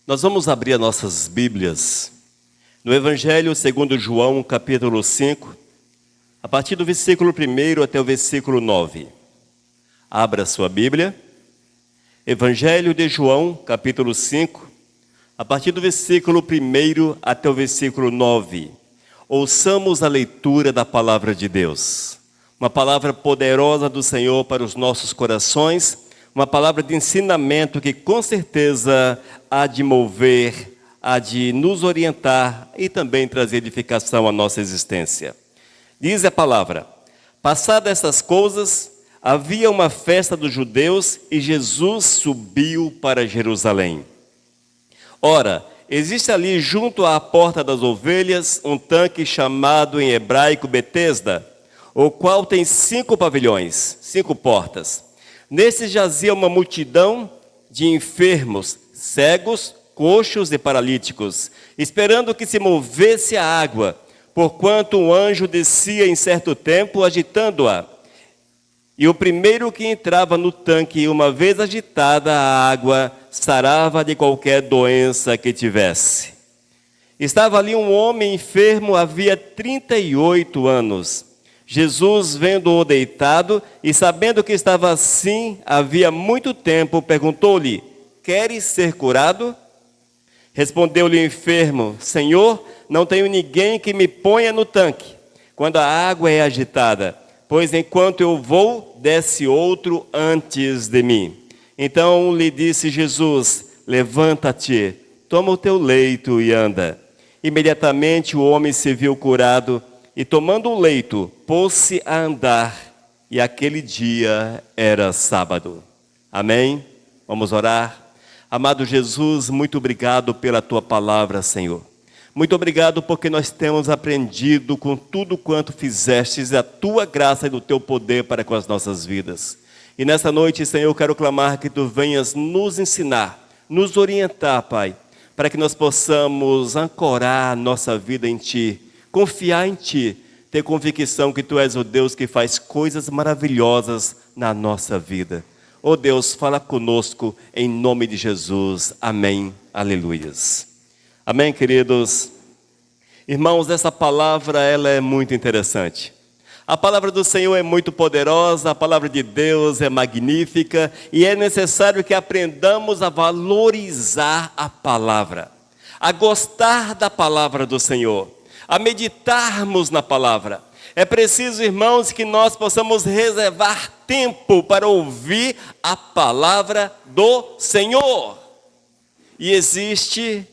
Nós vamos abrir as nossas Bíblias no Evangelho segundo João, capítulo 5, a partir do versículo 1 até o versículo 9. Abra sua Bíblia. Evangelho de João, capítulo 5, a partir do versículo 1 até o versículo 9. Ouçamos a leitura da palavra de Deus. Uma palavra poderosa do Senhor para os nossos corações, uma palavra de ensinamento que com certeza há de mover, há de nos orientar e também trazer edificação à nossa existência. Diz a palavra: passadas essas coisas, havia uma festa dos judeus e Jesus subiu para Jerusalém. Ora, existe ali junto à porta das ovelhas um tanque chamado em hebraico Betesda, o qual tem 5 pavilhões, 5 portas. Nesse jazia uma multidão de enfermos, cegos, coxos e paralíticos, esperando que se movesse a água, porquanto um anjo descia em certo tempo agitando-a. E o primeiro que entrava no tanque, uma vez agitada a água, sarava de qualquer doença que tivesse. Estava ali um homem enfermo havia 38 anos. Jesus, vendo-o deitado e sabendo que estava assim havia muito tempo, perguntou-lhe: queres ser curado? Respondeu-lhe o enfermo: Senhor, não tenho ninguém que me ponha no tanque quando a água é agitada, pois enquanto eu vou, desce outro antes de mim. Então lhe disse Jesus: levanta-te, toma o teu leito e anda. Imediatamente o homem se viu curado e, tomando o leito, pôs-se a andar, e aquele dia era sábado. Amém? Vamos orar. Amado Jesus, muito obrigado pela tua palavra, Senhor. Muito obrigado porque nós temos aprendido com tudo quanto fizestes, a tua graça e do teu poder para com as nossas vidas. E nessa noite, Senhor, eu quero clamar que tu venhas nos ensinar, nos orientar, Pai, para que nós possamos ancorar a nossa vida em ti, confiar em ti, ter convicção que tu és o Deus que faz coisas maravilhosas na nossa vida. Oh Deus, fala conosco em nome de Jesus. Amém. Aleluias. Amém, queridos. Irmãos, essa palavra ela é muito interessante. A palavra do Senhor é muito poderosa, a palavra de Deus é magnífica e é necessário que aprendamos a valorizar a palavra, a gostar da palavra do Senhor, a meditarmos na palavra. É preciso, irmãos, que nós possamos reservar tempo para ouvir a palavra do Senhor. E existe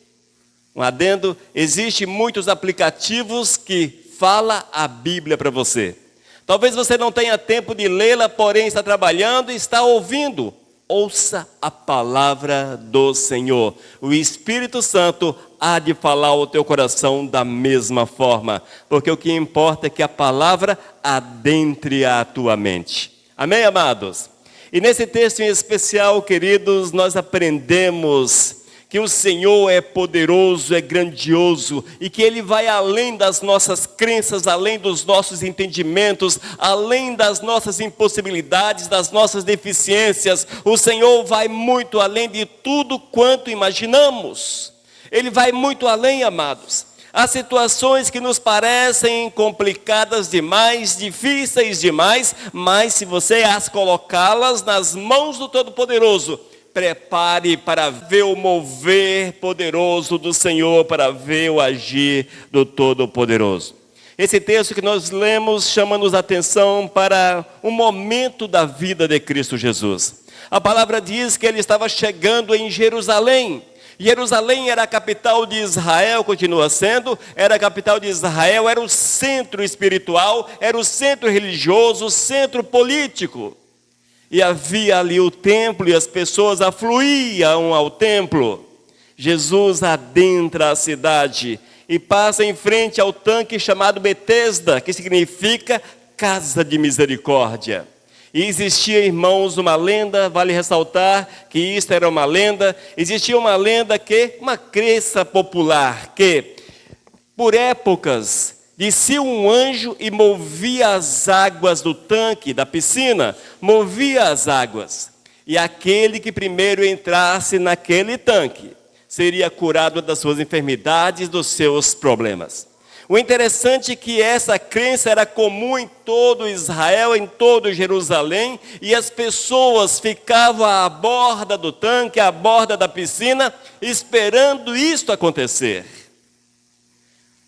um adendo, existe muitos aplicativos que fala a Bíblia para você. Talvez você não tenha tempo de lê-la, porém está trabalhando e está ouvindo. Ouça a palavra do Senhor. O Espírito Santo há de falar ao teu coração da mesma forma, porque o que importa é que a palavra adentre a tua mente. Amém, amados? E nesse texto em especial, queridos, nós aprendemos que o Senhor é poderoso, é grandioso e que Ele vai além das nossas crenças, além dos nossos entendimentos, além das nossas impossibilidades, das nossas deficiências. O Senhor vai muito além de tudo quanto imaginamos. Ele vai muito além, amados. Há situações que nos parecem complicadas demais, difíceis demais, mas se você as colocá-las nas mãos do Todo-Poderoso, prepare para ver o mover poderoso do Senhor, para ver o agir do Todo-Poderoso. Esse texto que nós lemos chama-nos a atenção para um momento da vida de Cristo Jesus. A palavra diz que ele estava chegando em Jerusalém. Jerusalém era a capital de Israel, continua sendo, era a capital de Israel, era o centro espiritual, era o centro religioso, o centro político. E havia ali o templo e as pessoas afluíam ao templo. Jesus adentra a cidade e passa em frente ao tanque chamado Betesda, que significa casa de misericórdia. E existia, irmãos, uma lenda, vale ressaltar que isto era uma lenda. Existia uma lenda uma crença popular, que por épocas descia um anjo e movia as águas do tanque, da piscina, movia as águas. E aquele que primeiro entrasse naquele tanque seria curado das suas enfermidades, dos seus problemas. O interessante é que essa crença era comum em todo Israel, em todo Jerusalém, e as pessoas ficavam à borda do tanque, à borda da piscina, esperando isto acontecer.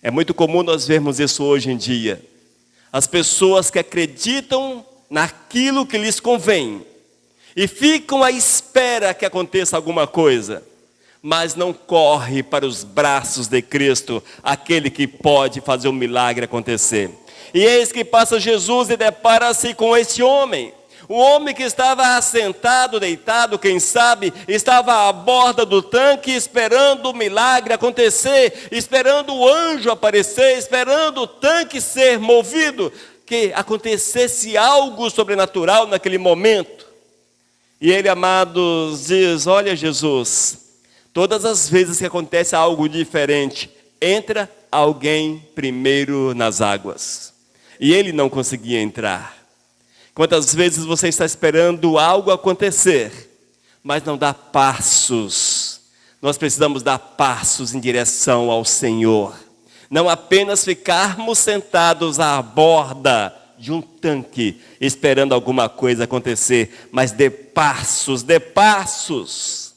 É muito comum nós vermos isso hoje em dia. As pessoas que acreditam naquilo que lhes convém e ficam à espera que aconteça alguma coisa, mas não corre para os braços de Cristo, aquele que pode fazer um milagre acontecer. E eis que passa Jesus e depara-se com esse homem. O homem que estava assentado, deitado, quem sabe, estava à borda do tanque, esperando o milagre acontecer, esperando o anjo aparecer, esperando o tanque ser movido, que acontecesse algo sobrenatural naquele momento. E ele, amados, diz: olha, Jesus, todas as vezes que acontece algo diferente, entra alguém primeiro nas águas. E ele não conseguia entrar. Quantas vezes você está esperando algo acontecer, mas não dá passos? Nós precisamos dar passos em direção ao Senhor. Não apenas ficarmos sentados à borda de um tanque, esperando alguma coisa acontecer, mas dê passos, dê passos.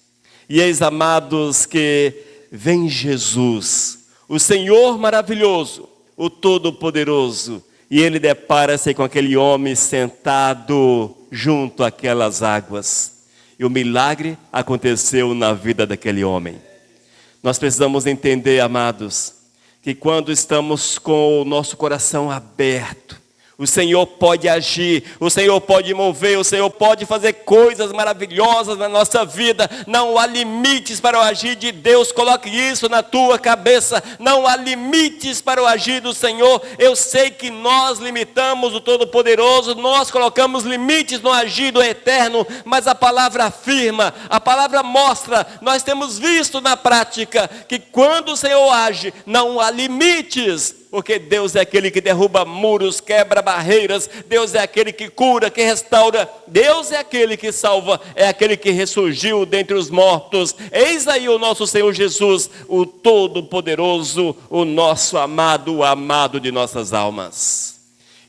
E eis, amados, que vem Jesus, o Senhor maravilhoso, o Todo-Poderoso, e ele depara-se com aquele homem sentado junto àquelas águas. E o milagre aconteceu na vida daquele homem. Nós precisamos entender, amados, que quando estamos com o nosso coração aberto, o Senhor pode agir, o Senhor pode mover, o Senhor pode fazer coisas maravilhosas na nossa vida. Não há limites para o agir de Deus, coloque isso na tua cabeça. Não há limites para o agir do Senhor. Eu sei que nós limitamos o Todo-Poderoso, nós colocamos limites no agir do Eterno, mas a palavra afirma, a palavra mostra, nós temos visto na prática, que quando o Senhor age, não há limites. Porque Deus é aquele que derruba muros, quebra barreiras. Deus é aquele que cura, que restaura. Deus é aquele que salva, é aquele que ressurgiu dentre os mortos. Eis aí o nosso Senhor Jesus, o Todo-Poderoso, o nosso amado, o amado de nossas almas.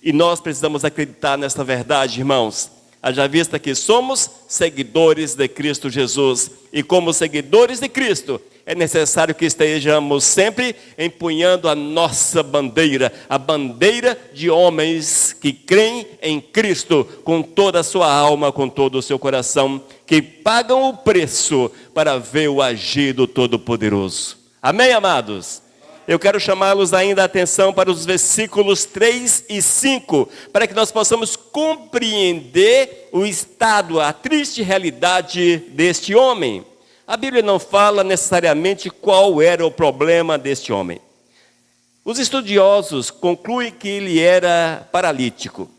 E nós precisamos acreditar nesta verdade, irmãos. Haja vista que somos seguidores de Cristo Jesus. E como seguidores de Cristo, é necessário que estejamos sempre empunhando a nossa bandeira, a bandeira de homens que creem em Cristo com toda a sua alma, com todo o seu coração, que pagam o preço para ver o agir do Todo-Poderoso. Amém, amados? Eu quero chamá-los ainda a atenção para os versículos 3 e 5, para que nós possamos compreender o estado, a triste realidade deste homem. A Bíblia não fala necessariamente qual era o problema deste homem. Os estudiosos concluem que ele era paralítico.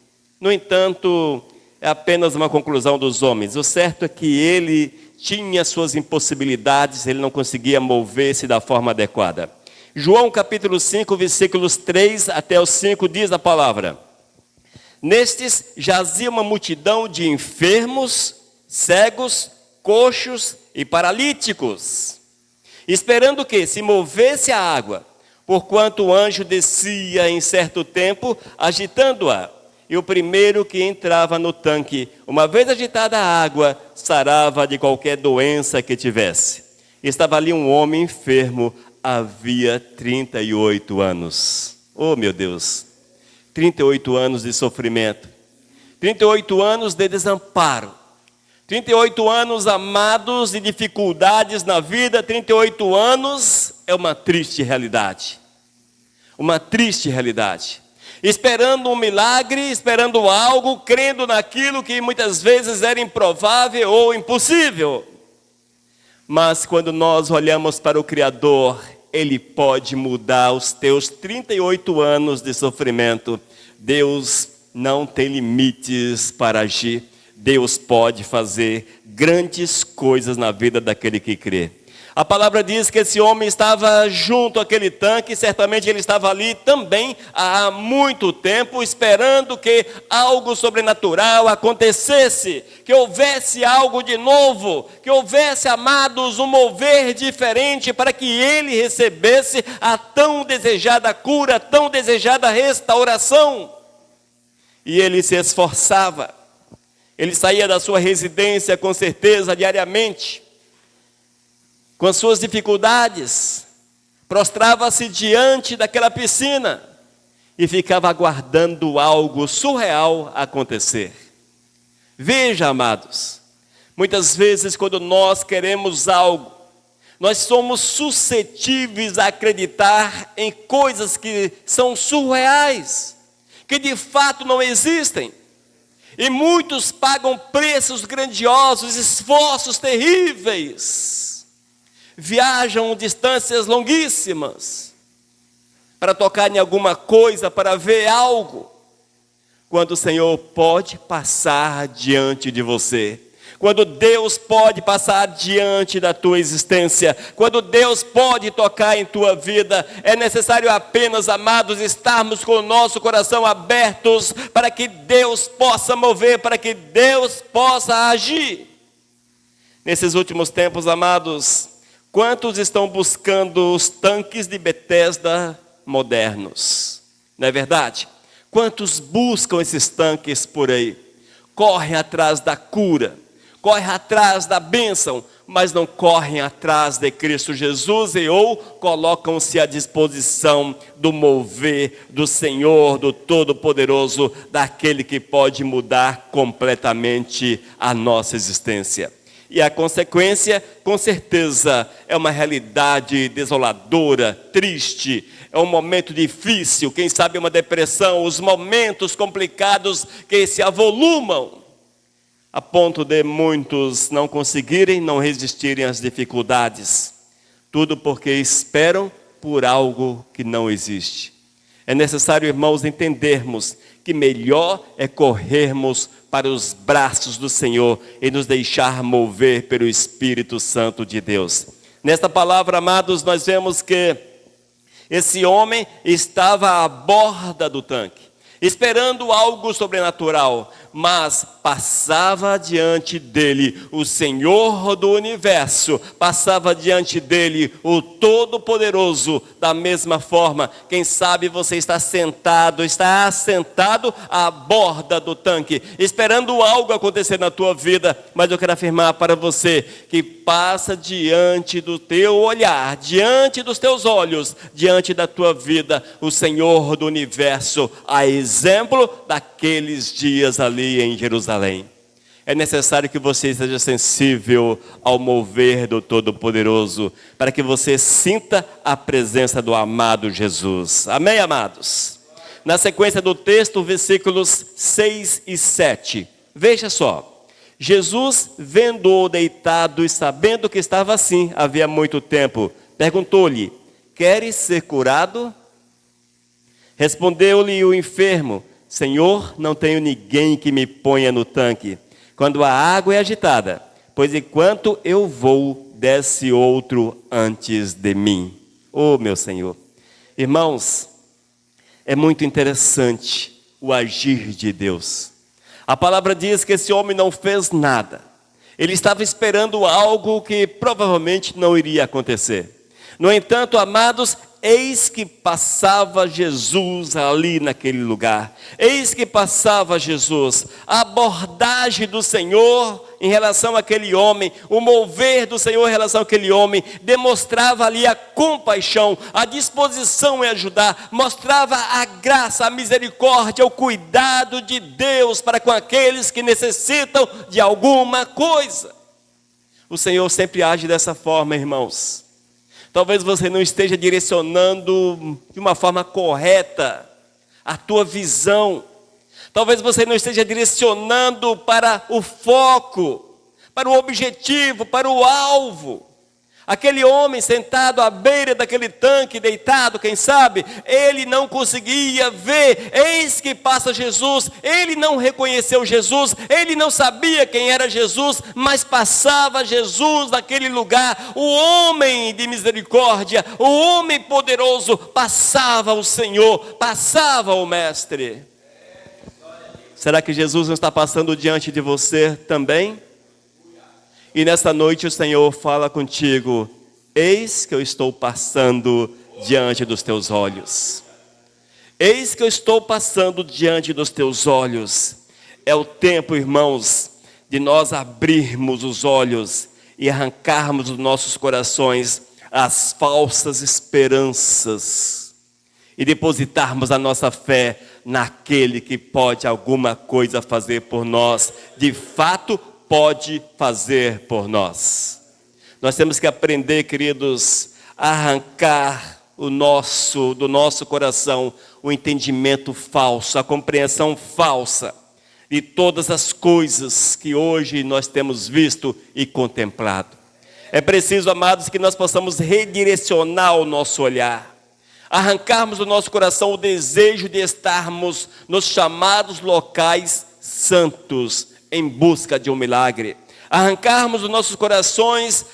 No entanto, é apenas uma conclusão dos homens. O certo é que ele tinha suas impossibilidades, ele não conseguia mover-se da forma adequada. João capítulo 5, versículos 3 até os 5 diz a palavra: nestes jazia uma multidão de enfermos, cegos, coxos e paralíticos, esperando que se movesse a água, porquanto o anjo descia em certo tempo, agitando-a. E o primeiro que entrava no tanque, uma vez agitada a água, sarava de qualquer doença que tivesse. Estava ali um homem enfermo, havia 38 anos. Oh, meu Deus! 38 anos de sofrimento, 38 anos de desamparo, 38 anos, amados, de dificuldades na vida. 38 anos é uma triste realidade. Uma triste realidade. Esperando um milagre, esperando algo, crendo naquilo que muitas vezes era improvável ou impossível. Mas quando nós olhamos para o Criador, Ele pode mudar os teus 38 anos de sofrimento. Deus não tem limites para agir. Deus pode fazer grandes coisas na vida daquele que crê. A palavra diz que esse homem estava junto àquele tanque, certamente ele estava ali também há muito tempo, esperando que algo sobrenatural acontecesse, que houvesse algo de novo, que houvesse, amados, um mover diferente para que ele recebesse a tão desejada cura, tão desejada restauração. E ele se esforçava, ele saía da sua residência com certeza diariamente, com as suas dificuldades, prostrava-se diante daquela piscina e ficava aguardando algo surreal acontecer. Veja, amados, muitas vezes quando nós queremos algo, nós somos suscetíveis a acreditar em coisas que são surreais, que de fato não existem. E muitos pagam preços grandiosos, esforços terríveis, viajam distâncias longuíssimas para tocar em alguma coisa, para ver algo, quando o Senhor pode passar diante de você, quando Deus pode passar diante da tua existência, quando Deus pode tocar em tua vida. É necessário apenas, amados, estarmos com o nosso coração abertos para que Deus possa mover, para que Deus possa agir. Nesses últimos tempos, amados, quantos estão buscando os tanques de Betesda modernos? Não é verdade? Quantos buscam esses tanques por aí? Correm atrás da cura, correm atrás da bênção, mas não correm atrás de Cristo Jesus ou colocam-se à disposição do mover do Senhor, do Todo-Poderoso, daquele que pode mudar completamente a nossa existência. E a consequência, com certeza, é uma realidade desoladora, triste, é um momento difícil, quem sabe uma depressão, os momentos complicados que se avolumam, a ponto de muitos não conseguirem, não resistirem às dificuldades. Tudo porque esperam por algo que não existe. É necessário, irmãos, entendermos que melhor é corrermos para os braços do Senhor e nos deixar mover pelo Espírito Santo de Deus. Nesta palavra, amados, nós vemos que esse homem estava à borda do tanque, esperando algo sobrenatural, mas passava diante dele o Senhor do universo, passava diante dele o Todo-Poderoso. Da mesma forma, quem sabe você está assentado à borda do tanque, esperando algo acontecer na tua vida, mas eu quero afirmar para você que passa diante do teu olhar, diante dos teus olhos, diante da tua vida, o Senhor do universo, a exemplo daqueles dias ali em Jerusalém. É necessário que você seja sensível ao mover do Todo-Poderoso, para que você sinta a presença do amado Jesus. Amém, amados? Na sequência do texto, versículos 6 e 7. Veja só. Jesus, vendo-o deitado e sabendo que estava assim havia muito tempo, perguntou-lhe: queres ser curado? Respondeu-lhe o enfermo: Senhor, não tenho ninguém que me ponha no tanque quando a água é agitada, pois enquanto eu vou, desce outro antes de mim. Oh, meu Senhor. Irmãos, é muito interessante o agir de Deus. A palavra diz que esse homem não fez nada. Ele estava esperando algo que provavelmente não iria acontecer. No entanto, amados, eis que passava Jesus ali naquele lugar. Eis que passava Jesus. A abordagem do Senhor em relação àquele homem, o mover do Senhor em relação àquele homem, demonstrava ali a compaixão, a disposição em ajudar, mostrava a graça, a misericórdia, o cuidado de Deus para com aqueles que necessitam de alguma coisa. O Senhor sempre age dessa forma, irmãos. Talvez você não esteja direcionando de uma forma correta a tua visão. Talvez você não esteja direcionando para o foco, para o objetivo, para o alvo. Aquele homem sentado à beira daquele tanque, deitado, quem sabe, ele não conseguia ver. Eis que passa Jesus, ele não reconheceu Jesus, ele não sabia quem era Jesus, mas passava Jesus naquele lugar. O homem de misericórdia, o homem poderoso, passava o Senhor, passava o Mestre. Será que Jesus não está passando diante de você também? E nessa noite o Senhor fala contigo: eis que eu estou passando diante dos teus olhos. Eis que eu estou passando diante dos teus olhos. É o tempo, irmãos, de nós abrirmos os olhos e arrancarmos dos nossos corações as falsas esperanças e depositarmos a nossa fé naquele que pode alguma coisa fazer por nós. De fato, pode fazer por nós. Nós temos que aprender, queridos, a arrancar do nosso coração o entendimento falso, a compreensão falsa de todas as coisas que hoje nós temos visto e contemplado. É preciso, amados, que nós possamos redirecionar o nosso olhar, arrancarmos do nosso coração o desejo de estarmos nos chamados locais santos, em busca de um milagre. Arrancarmos dos nossos corações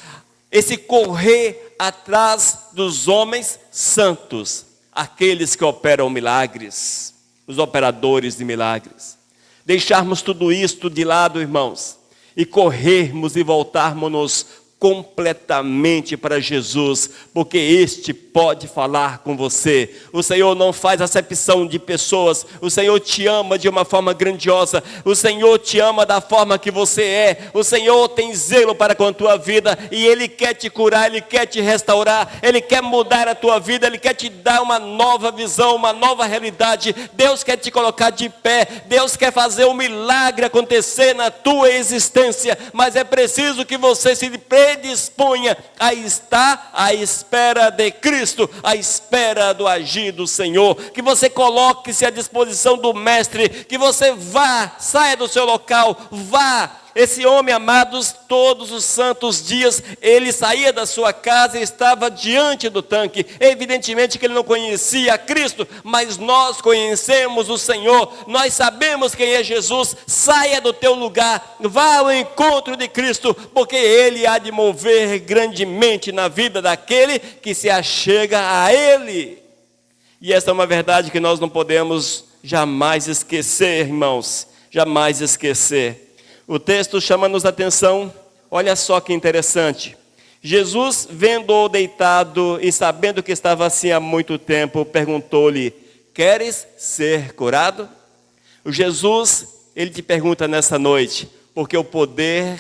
esse correr atrás dos homens santos, aqueles que operam milagres, os operadores de milagres. Deixarmos tudo isto de lado, irmãos, e corrermos e voltarmos-nos completamente para Jesus, porque este pode falar com você. O Senhor não faz acepção de pessoas. O Senhor te ama de uma forma grandiosa. O Senhor te ama da forma que você é. O Senhor tem zelo para com a tua vida e Ele quer te curar, Ele quer te restaurar, Ele quer mudar a tua vida, Ele quer te dar uma nova visão, uma nova realidade. Deus quer te colocar de pé, Deus quer fazer um milagre acontecer na tua existência, mas é preciso que você se predisponha a estar à espera de Cristo, à espera do agir do Senhor, que você coloque-se à disposição do Mestre, que você vá, saia do seu local, vá. Esse homem, amados, todos os santos dias, ele saía da sua casa e estava diante do tanque. Evidentemente que ele não conhecia a Cristo, mas nós conhecemos o Senhor, nós sabemos quem é Jesus. Saia do teu lugar, vá ao encontro de Cristo, porque Ele há de mover grandemente na vida daquele que se achega a Ele. E essa é uma verdade que nós não podemos jamais esquecer, irmãos, jamais esquecer. O texto chama-nos a atenção, olha só que interessante. Jesus, vendo-o deitado e sabendo que estava assim há muito tempo, perguntou-lhe: queres ser curado? O Jesus, ele te pergunta nessa noite, porque o poder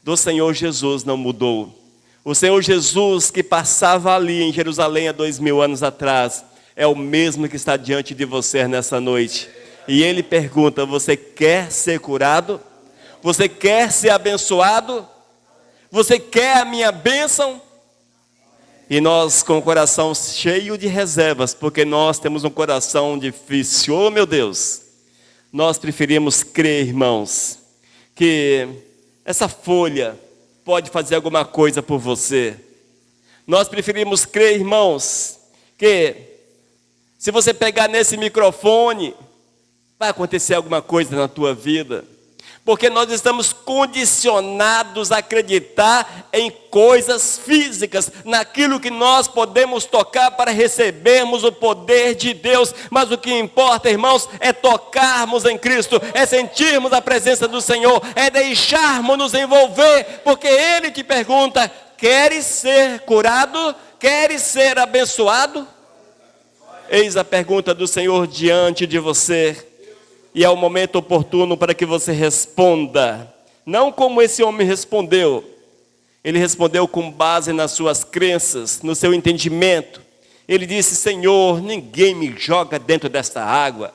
do Senhor Jesus não mudou. O Senhor Jesus que passava ali em Jerusalém há 2000 anos atrás, é o mesmo que está diante de você nessa noite. E ele pergunta: você quer ser curado? Você quer ser abençoado? Você quer a minha bênção? E nós com o coração cheio de reservas, porque nós temos um coração difícil. Oh meu Deus! Nós preferimos crer, irmãos, que essa folha pode fazer alguma coisa por você. Nós preferimos crer, irmãos, que se você pegar nesse microfone, vai acontecer alguma coisa na tua vida. Porque nós estamos condicionados a acreditar em coisas físicas, naquilo que nós podemos tocar para recebermos o poder de Deus. Mas o que importa, irmãos, é tocarmos em Cristo, é sentirmos a presença do Senhor, é deixarmos nos envolver, porque Ele te pergunta: queres ser curado? Queres ser abençoado? Eis a pergunta do Senhor diante de você. E é o momento oportuno para que você responda, não como esse homem respondeu. Ele respondeu com base nas suas crenças, no seu entendimento. Ele disse: Senhor, ninguém me joga dentro desta água.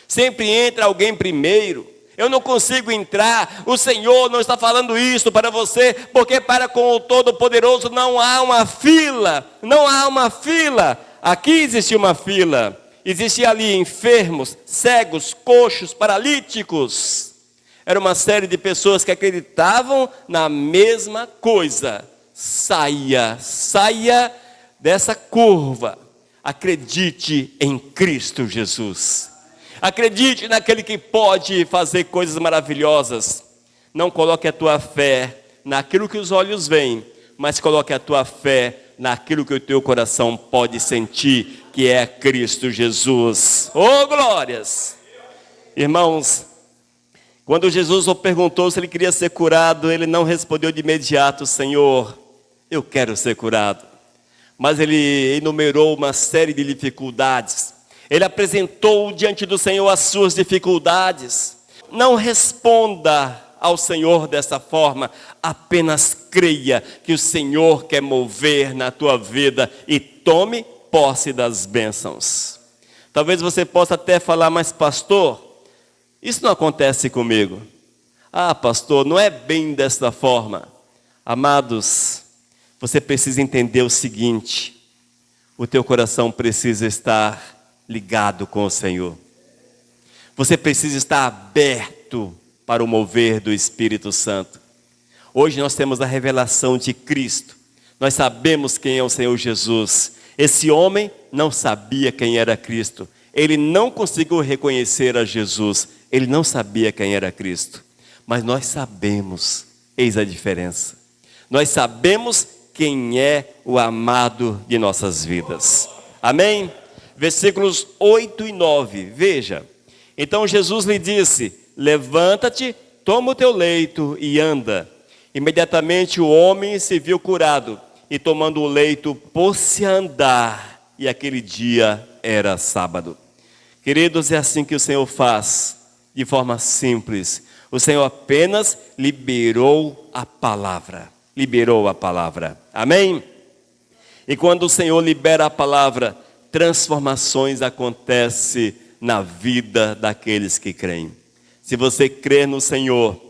Sempre entra alguém primeiro. Eu não consigo entrar. O Senhor não está falando isso para você, porque para com o Todo-Poderoso não há uma fila. Não há uma fila. Aqui existe uma fila. Existia ali enfermos, cegos, coxos, paralíticos. Era uma série de pessoas que acreditavam na mesma coisa. saia dessa curva. Acredite em Cristo Jesus. Acredite naquele que pode fazer coisas maravilhosas. Não coloque a tua fé naquilo que os olhos veem, mas coloque a tua fé naquilo que o teu coração pode sentir, que é Cristo Jesus. Oh, glórias! Irmãos, quando Jesus o perguntou se ele queria ser curado, ele não respondeu de imediato: Senhor, eu quero ser curado. Mas ele enumerou uma série de dificuldades. Ele apresentou diante do Senhor as suas dificuldades. Não responda ao Senhor dessa forma, apenas creia que o Senhor quer mover na tua vida e tome posse das bênçãos. Talvez você possa até falar: mas pastor, isso não acontece comigo. Ah, pastor, não é bem dessa forma. Amados, você precisa entender o seguinte: o teu coração precisa estar ligado com o Senhor. Você precisa estar aberto para o mover do Espírito Santo. Hoje nós temos a revelação de Cristo. Nós sabemos quem é o Senhor Jesus. Esse homem não sabia quem era Cristo. Ele não conseguiu reconhecer a Jesus. Ele não sabia quem era Cristo. Mas nós sabemos, eis a diferença. Nós sabemos quem é o amado de nossas vidas. Amém? Versículos 8 e 9, veja. Então Jesus lhe disse: levanta-te, toma o teu leito e anda. Imediatamente o homem se viu curado, e tomando o leito, pôs-se a andar, e aquele dia era sábado. Queridos, é assim que o Senhor faz, de forma simples. O Senhor apenas liberou a palavra. Liberou a palavra. Amém? E quando o Senhor libera a palavra, transformações acontecem na vida daqueles que creem. Se você crer no Senhor,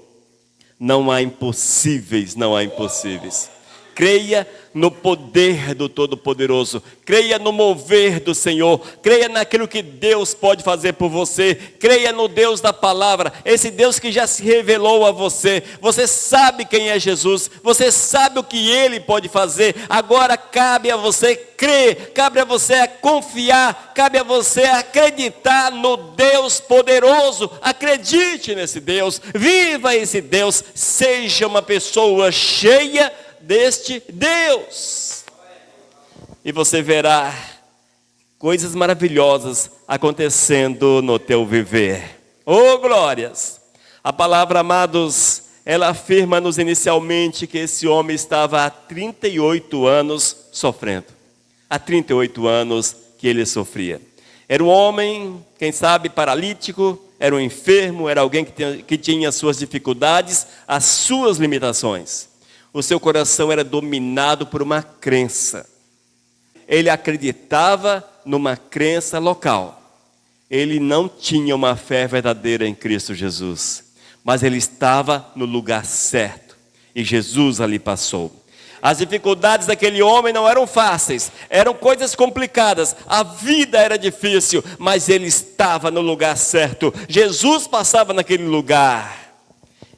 não há impossíveis, não há impossíveis. Creia no poder do Todo-Poderoso. Creia no mover do Senhor. Creia naquilo que Deus pode fazer por você. Creia no Deus da palavra. Esse Deus que já se revelou a você. Você sabe quem é Jesus. Você sabe o que Ele pode fazer. Agora cabe a você crer. Cabe a você confiar. Cabe a você acreditar no Deus poderoso. Acredite nesse Deus. Viva esse Deus. Seja uma pessoa cheia deste Deus, e você verá coisas maravilhosas acontecendo no teu viver. Oh, glórias! A palavra, amados, ela afirma-nos inicialmente que esse homem estava há 38 anos sofrendo. Há 38 anos que ele sofria. Era um homem, quem sabe, paralítico, era um enfermo, era alguém que tinha suas dificuldades, as suas limitações. O seu coração era dominado por uma crença. Ele acreditava numa crença local. Ele não tinha uma fé verdadeira em Cristo Jesus. Mas ele estava no lugar certo. E Jesus ali passou. As dificuldades daquele homem não eram fáceis. Eram coisas complicadas. A vida era difícil. Mas ele estava no lugar certo. Jesus passava naquele lugar.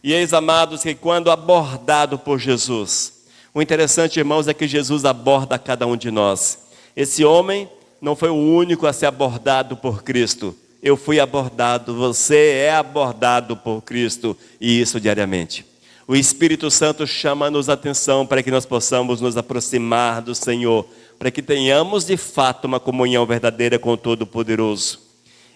E eis, amados, que quando abordado por Jesus, o interessante, irmãos, é que Jesus aborda cada um de nós. Esse homem não foi o único a ser abordado por Cristo. Eu fui abordado, você é abordado por Cristo, e isso diariamente. O Espírito Santo chama-nos a atenção para que nós possamos nos aproximar do Senhor, para que tenhamos de fato uma comunhão verdadeira com o Todo-Poderoso.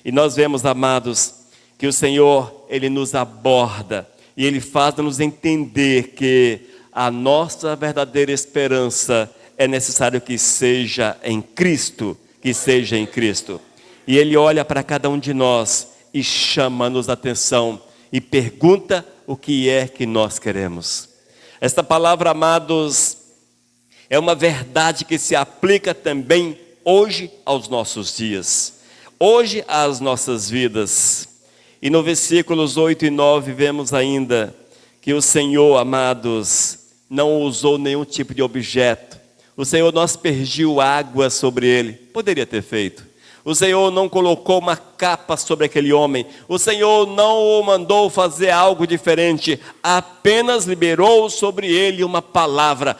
E nós vemos, amados, que o Senhor, Ele nos aborda. E Ele faz-nos entender que a nossa verdadeira esperança é necessário que seja em Cristo, que seja em Cristo. E Ele olha para cada um de nós e chama-nos a atenção e pergunta o que é que nós queremos. Esta palavra, amados, é uma verdade que se aplica também hoje aos nossos dias, hoje às nossas vidas. E no versículos 8 e 9 vemos ainda que o Senhor, amados, não usou nenhum tipo de objeto. O Senhor não aspergiu água sobre ele. Poderia ter feito. O Senhor não colocou uma capa sobre aquele homem. O Senhor não o mandou fazer algo diferente. Apenas liberou sobre ele uma palavra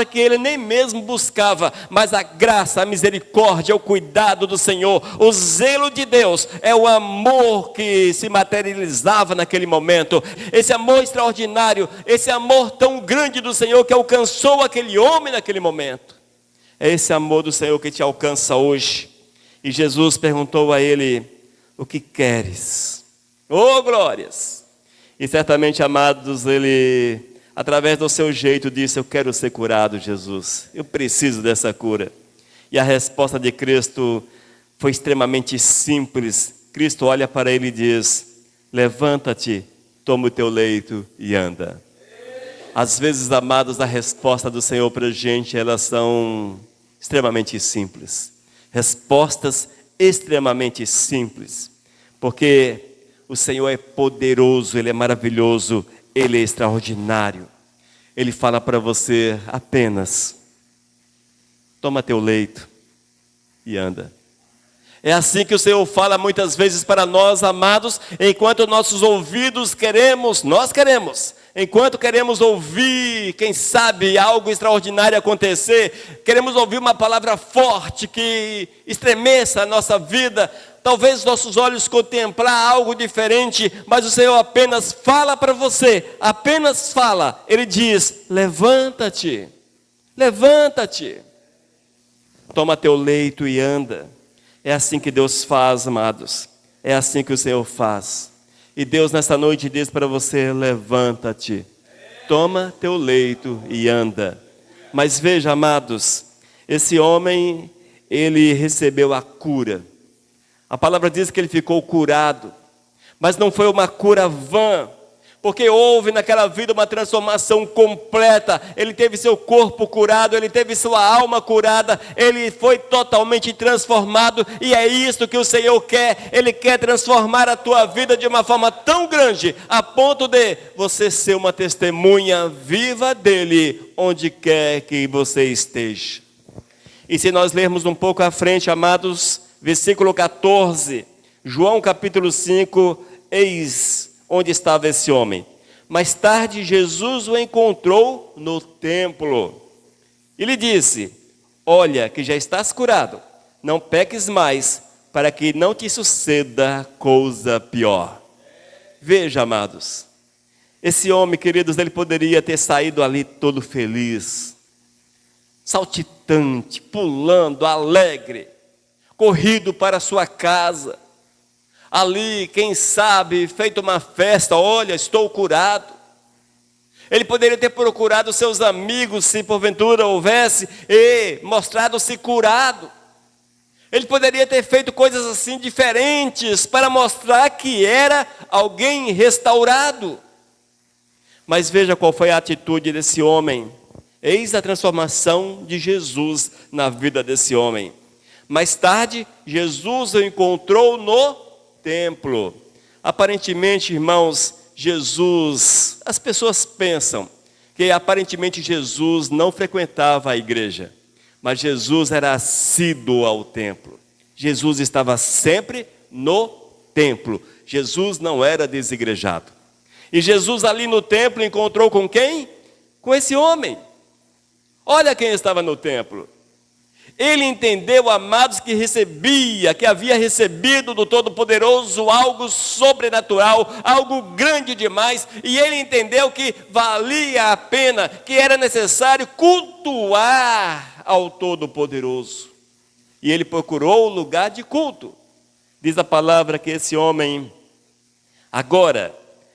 que ele nem mesmo buscava. Mas a graça, a misericórdia, o cuidado do Senhor, o zelo de Deus, é o amor que se materializava naquele momento. Esse amor extraordinário, esse amor tão grande do Senhor que alcançou aquele homem naquele momento. É esse amor do Senhor que te alcança hoje. E Jesus perguntou a ele: o que queres? Oh, glórias! E certamente, amados, ele, através do seu jeito, disse: eu quero ser curado, Jesus. Eu preciso dessa cura. E a resposta de Cristo foi extremamente simples. Cristo olha para ele e diz: levanta-te, toma o teu leito e anda. Às vezes, amados, a resposta do Senhor para a gente, elas são extremamente simples. Respostas extremamente simples, porque o Senhor é poderoso, Ele é maravilhoso, Ele é extraordinário. Ele fala para você apenas: toma teu leito e anda. É assim que o Senhor fala muitas vezes para nós, amados, enquanto nossos ouvidos nós queremos, enquanto queremos ouvir, quem sabe, algo extraordinário acontecer, queremos ouvir uma palavra forte que estremeça a nossa vida, talvez nossos olhos contemplar algo diferente, mas o Senhor apenas fala para você, apenas fala. Ele diz: levanta-te, levanta-te, toma teu leito e anda. É assim que Deus faz, amados. É assim que o Senhor faz. E Deus nessa noite diz para você: levanta-te, toma teu leito e anda. Mas veja, amados, esse homem, ele recebeu a cura. A palavra diz que ele ficou curado. Mas não foi uma cura vã, porque houve naquela vida uma transformação completa. Ele teve seu corpo curado, ele teve sua alma curada, ele foi totalmente transformado. E é isso que o Senhor quer. Ele quer transformar a tua vida de uma forma tão grande, a ponto de você ser uma testemunha viva dele, onde quer que você esteja. E se nós lermos um pouco à frente, amados, versículo 14, João capítulo 5, eis onde estava esse homem. Mais tarde, Jesus o encontrou no templo. E lhe disse: olha, que já estás curado, não peques mais, para que não te suceda coisa pior. Veja, amados, esse homem, queridos, ele poderia ter saído ali todo feliz, saltitante, pulando, alegre, corrido para sua casa, ali, quem sabe, feito uma festa: olha, estou curado. Ele poderia ter procurado seus amigos, se porventura houvesse, e mostrado-se curado. Ele poderia ter feito coisas assim diferentes, para mostrar que era alguém restaurado. Mas veja qual foi a atitude desse homem. Eis a transformação de Jesus na vida desse homem. Mais tarde, Jesus o encontrou no templo. Aparentemente, irmãos, Jesus, as pessoas pensam que aparentemente Jesus não frequentava a igreja, mas Jesus era assíduo ao templo. Jesus estava sempre no templo. Jesus não era desigrejado. E Jesus ali no templo encontrou com quem? Com esse homem. Olha quem estava no templo. Ele entendeu, amados, que havia recebido do Todo-Poderoso algo sobrenatural, algo grande demais, e ele entendeu que valia a pena, que era necessário cultuar ao Todo-Poderoso. E ele procurou o lugar de culto. Diz a palavra que esse homem, agora,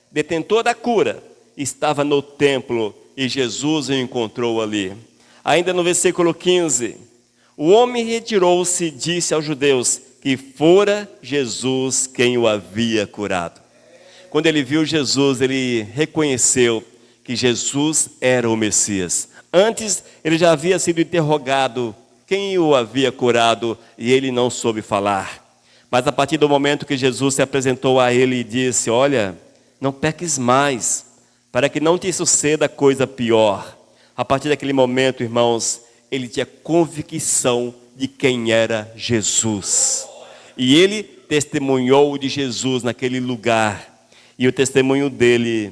detentor da cura, estava no templo e Jesus o encontrou ali. Ainda no versículo 15... o homem retirou-se e disse aos judeus que fora Jesus quem o havia curado. Quando ele viu Jesus, ele reconheceu que Jesus era o Messias. Antes, ele já havia sido interrogado quem o havia curado e ele não soube falar. Mas a partir do momento que Jesus se apresentou a ele e disse: olha, não peques mais, para que não te suceda coisa pior. A partir daquele momento, irmãos, ele tinha convicção de quem era Jesus. E ele testemunhou de Jesus naquele lugar. E o testemunho dele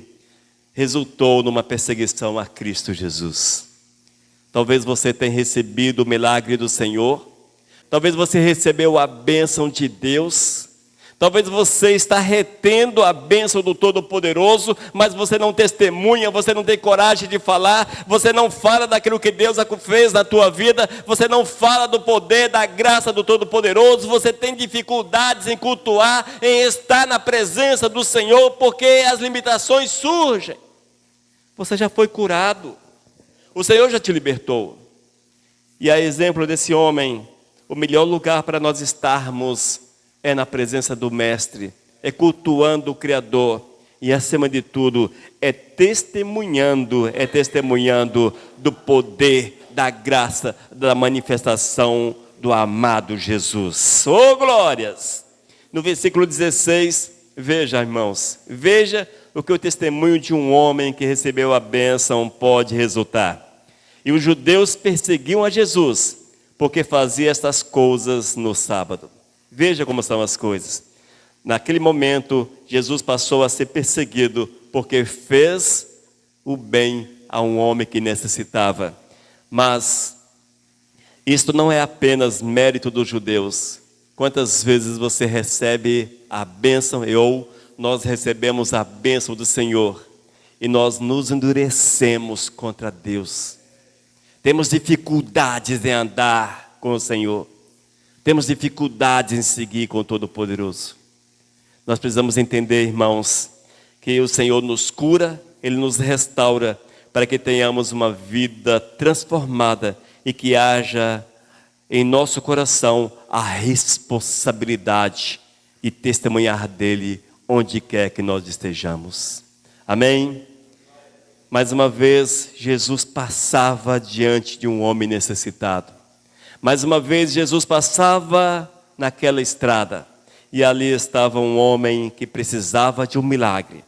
resultou numa perseguição a Cristo Jesus. Talvez você tenha recebido o milagre do Senhor. Talvez você recebeu a bênção de Deus. Talvez você está retendo a bênção do Todo-Poderoso, mas você não testemunha, você não tem coragem de falar, você não fala daquilo que Deus fez na tua vida, você não fala do poder, da graça do Todo-Poderoso, você tem dificuldades em cultuar, em estar na presença do Senhor, porque as limitações surgem. Você já foi curado, o Senhor já te libertou. E a exemplo desse homem, o melhor lugar para nós estarmos é na presença do Mestre, é cultuando o Criador e, acima de tudo, é testemunhando do poder, da graça, da manifestação do amado Jesus. Oh, glórias! No versículo 16, veja, irmãos, veja o que o testemunho de um homem que recebeu a bênção pode resultar. E os judeus perseguiam a Jesus, porque fazia estas coisas no sábado. Veja como são as coisas. Naquele momento, Jesus passou a ser perseguido porque fez o bem a um homem que necessitava. Mas isto não é apenas mérito dos judeus. Quantas vezes você recebe a bênção, ou nós recebemos a bênção do Senhor, e nós nos endurecemos contra Deus. Temos dificuldades em andar com o Senhor. Temos dificuldades em seguir com o Todo-Poderoso. Nós precisamos entender, irmãos, que o Senhor nos cura, Ele nos restaura, para que tenhamos uma vida transformada e que haja em nosso coração a responsabilidade e testemunhar dEle onde quer que nós estejamos. Amém? Mais uma vez, Jesus passava diante de um homem necessitado. Mais uma vez, Jesus passava naquela estrada, e ali estava um homem que precisava de um milagre.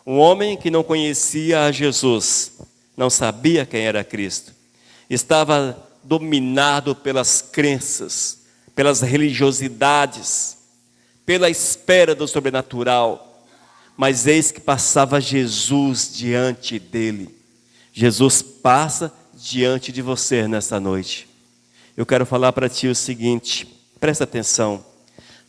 Um homem que não conhecia a Jesus, não sabia quem era Cristo. Estava dominado pelas crenças, pelas religiosidades, pela espera do sobrenatural. Mas eis que passava Jesus diante dele. Jesus passa diante de você nessa noite. Eu quero falar para ti o seguinte, presta atenção.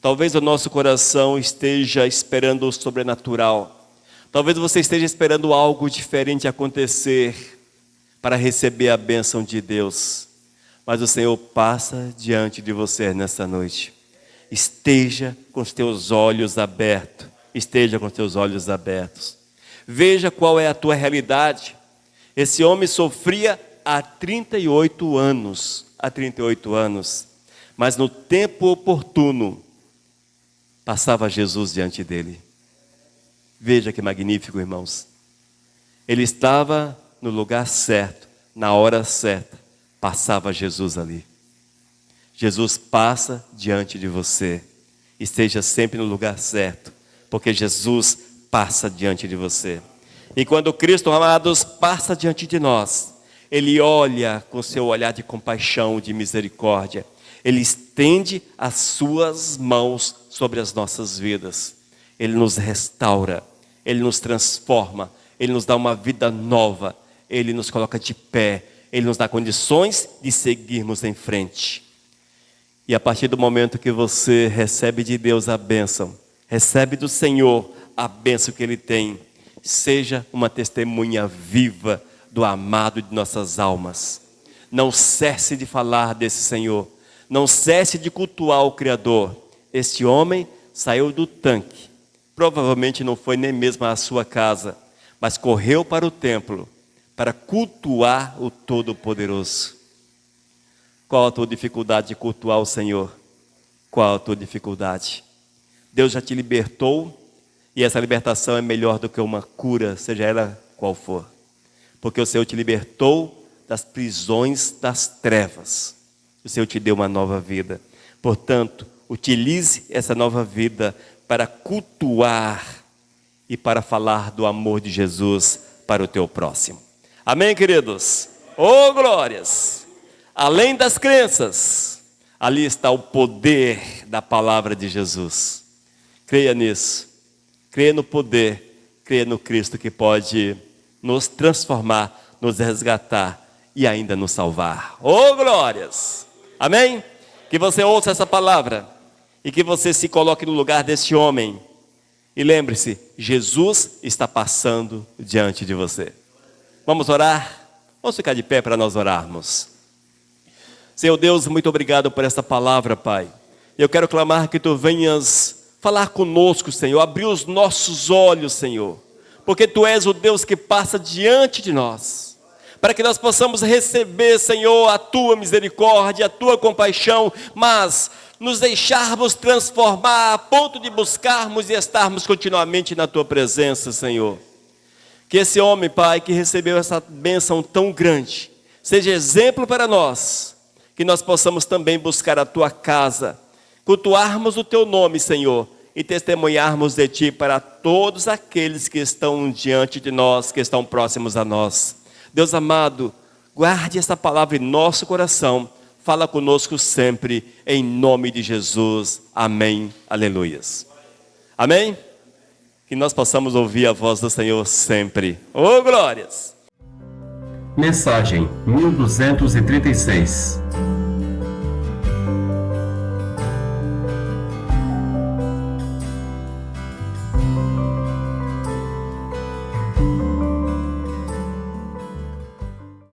Talvez o nosso coração esteja esperando o sobrenatural. Talvez você esteja esperando algo diferente acontecer para receber a bênção de Deus. Mas o Senhor passa diante de você nessa noite. Esteja com os teus olhos abertos. Esteja com os teus olhos abertos. Veja qual é a tua realidade. Esse homem sofria há 38 anos. Há 38 anos. Mas no tempo oportuno, passava Jesus diante dele. Veja que magnífico, irmãos. Ele estava no lugar certo, na hora certa. Passava Jesus ali. Jesus passa diante de você. Esteja sempre no lugar certo, porque Jesus passa diante de você. E quando Cristo, amados, passa diante de nós, Ele olha com seu olhar de compaixão, de misericórdia. Ele estende as suas mãos sobre as nossas vidas. Ele nos restaura, Ele nos transforma, Ele nos dá uma vida nova, Ele nos coloca de pé, Ele nos dá condições de seguirmos em frente. E a partir do momento que você recebe de Deus a bênção, recebe do Senhor a bênção que Ele tem, seja uma testemunha viva do amado de nossas almas. Não cesse de falar desse Senhor, não cesse de cultuar o Criador. Este homem saiu do tanque, provavelmente não foi nem mesmo à sua casa, mas correu para o templo, para cultuar o Todo-Poderoso. Qual a tua dificuldade de cultuar o Senhor? Qual a tua dificuldade? Deus já te libertou, e essa libertação é melhor do que uma cura, seja ela qual for. Porque o Senhor te libertou das prisões das trevas. O Senhor te deu uma nova vida. Portanto, utilize essa nova vida para cultuar e para falar do amor de Jesus para o teu próximo. Amém, queridos? Oh, glórias! Além das crenças, Ali está o poder da palavra de Jesus. Creia nisso. Creia no poder. Creia no Cristo que pode nos transformar, nos resgatar e ainda nos salvar. Oh, glórias! Amém? Que você ouça essa palavra e que você se coloque no lugar desse homem. E lembre-se, Jesus está passando diante de você. Vamos orar? Vamos ficar de pé para nós orarmos. Senhor Deus, muito obrigado por essa palavra, Pai. Eu quero clamar que Tu venhas falar conosco, Senhor, abrir os nossos olhos, Senhor, porque Tu és o Deus que passa diante de nós, para que nós possamos receber, Senhor, a Tua misericórdia, a Tua compaixão, mas nos deixarmos transformar a ponto de buscarmos e estarmos continuamente na Tua presença, Senhor. Que esse homem, Pai, que recebeu essa bênção tão grande, seja exemplo para nós, que nós possamos também buscar a Tua casa, cultuarmos o Teu nome, Senhor, e testemunharmos de Ti para todos aqueles que estão diante de nós, que estão próximos a nós. Deus amado, guarde essa palavra em nosso coração, fala conosco sempre, em nome de Jesus, amém, aleluias. Amém? Que nós possamos ouvir a voz do Senhor sempre. Oh, glórias! Mensagem 1236